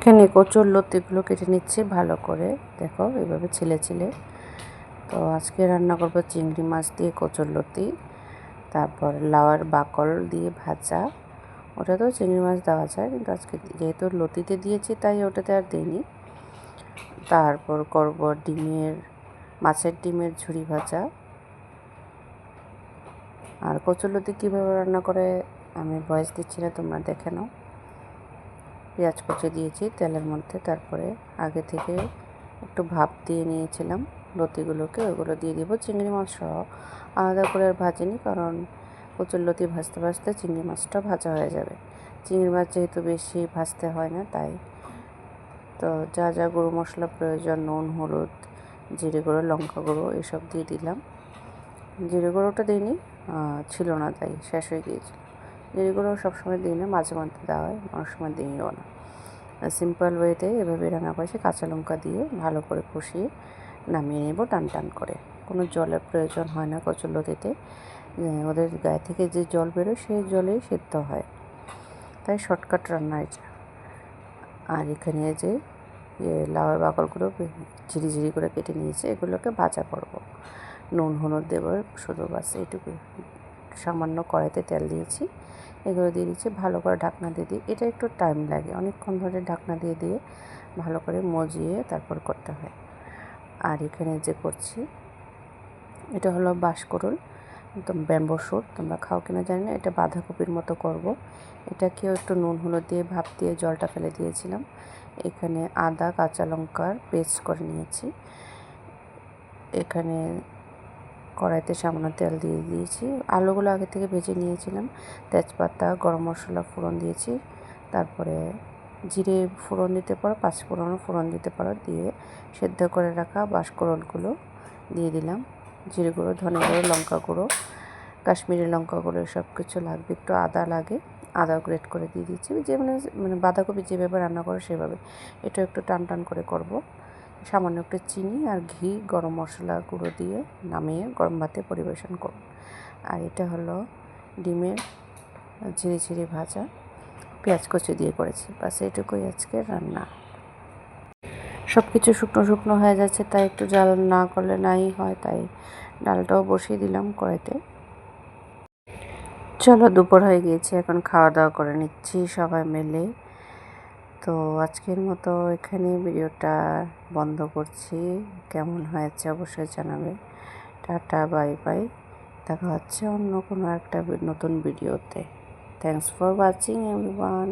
এখানে কচুর লতিগুলো কেটে নিচ্ছে ভালো করে, দেখো এভাবে ছিলে ছিলে। তো আজকে রান্না করবো চিংড়ি মাছ দিয়ে কচুর লতি, তারপর লাউয়ের বাকল দিয়ে ভাজা। ওটাতেও চিংড়ি মাছ দেওয়া যায়, কিন্তু আজকে যেহেতু লতিতে দিয়েছি তাই ওটাতে আর দিইনি। তারপর করব মাছের ডিমের ঝুরি ভাজা। আর কচুর লতি কীভাবে রান্না করে আমি ভয়েস দিচ্ছি না, তোমরা দেখে নাও। পেঁয়াজ কুচি দিয়েছি তেলের মধ্যে, তারপরে আগে থেকে একটু ভাপ দিয়ে নিয়েছিলাম লতিগুলোকে, ওগুলো দিয়ে দিব চিংড়ি মাছ সহ। আলাদা করে আর ভাজিনি, কারণ কচুর লতি ভাজতে ভাজতে চিংড়ি মাছটা ভাজা হয়ে যাবে। চিংড়ি মাছ যেহেতু বেশি ভাজতে হয় না, তাই তো যা যা গুঁড়ো মশলা প্রয়োজন, নুন, হলুদ, জিরে গুঁড়ো, লঙ্কা গুঁড়ো এসব দিয়ে দিলাম। জিরে গুঁড়োটা দিইনি, ছিল না তাই শেষ হয়ে গিয়েছিল। জিরে গুঁড়ো সবসময় দিই না, মাঝে মধ্যে দেওয়া হয়, অনেক সময় দিইও না। সিম্পল ওয়েতে এভাবে রান্না করেছি, কাঁচা লঙ্কা দিয়ে ভালো করে কষিয়ে নামিয়ে নেব টান টান করে। কোনো জলের প্রয়োজন হয় না কচুর লতিতে, ওদের গায়ে থেকে যে জল বেরোয় সেই জলেই সেদ্ধ হয়, তাই শর্টকাট রান্না এটা। আর এখানে যে লাউয়ের বাকলগুলো ঝিরি ঝিরি করে কেটে নিয়েছে, এগুলোকে ভাজা করব। নুন হলুদ দেবো শুধু, বাস এইটুকু। সামান্য কড়াইতে তেল দিয়েছি, এগুলো দিয়ে দিচ্ছি, ভালো করে ঢাকনা দিয়ে দিই। এটা একটু টাইম লাগে, অনেকক্ষণ ধরে ঢাকনা দিয়ে দিয়ে ভালো করে মজিয়ে তারপর করতে হয়। আর এখানে যে করছি এটা হলো বাঁশকুড়ুল, ব্যাম্বো শুট, তোমরা খাও কিনা জানি না। এটা বাঁধাকপির মতো করব। এটাকেও একটু নুন হলুদ দিয়ে ভাপ দিয়ে জলটা ফেলে দিয়েছিলাম। এখানে আদা কাঁচা লঙ্কার পেস্ট করে নিয়েছি। এখানে কড়াইতে সামান্য তেল দিয়ে দিয়েছি, আলুগুলো আগে থেকে ভেজে নিয়েছিলাম। তেজপাতা গরম মশলা ফোড়ন দিয়েছি, তারপরে জিরে ফোড়ন দিতে পারো, পাঁচফোড়নও ফোড়ন দিতে পারো, দিয়ে সেদ্ধ করে রাখা বাঁশকুড়ুলগুলো দিয়ে দিলাম। জিরে গুঁড়ো, ধনে গুঁড়ো, লঙ্কা গুঁড়ো, কাশ্মীরি লঙ্কা গুঁড়ো সব কিছু লাগবে। একটু আদা লাগে, আদা গ্রেট করে দিয়ে দিচ্ছি। যে মানে বাঁধাকপি যেভাবে রান্না করে সেভাবে। এটা একটু টান টান করে করব। সামান্য একটু চিনি আর ঘি, গরম মশলা গুঁড়ো দিয়ে নামিয়ে গরম ভাতে পরিবেশন করব। আর এটা হলো ডিমের ঝিরি ঝিরি ভাজা, পেঁয়াজ কুচি দিয়ে করেছি। বাস এইটুকুই আজকে রান্না। সব কিছু শুকনো শুকনো হয়ে যাচ্ছে, তাই একটু জাল না করলে নাই হয়, তাই ডালটাও বসিয়ে দিলাম কড়াইতে। চলো, দুপুর হয়ে গিয়েছে, এখন খাওয়া দাওয়া করে নিচ্ছি সবাই মিলে। তো আজকের মতো এখানে ভিডিওটা বন্ধ করছি। কেমন হয়েছে অবশ্যই জানাবে। Tata, bye bye. দেখা হচ্ছে অন্য কোনো একটা নতুন ভিডিওতে। Thanks for watching everyone.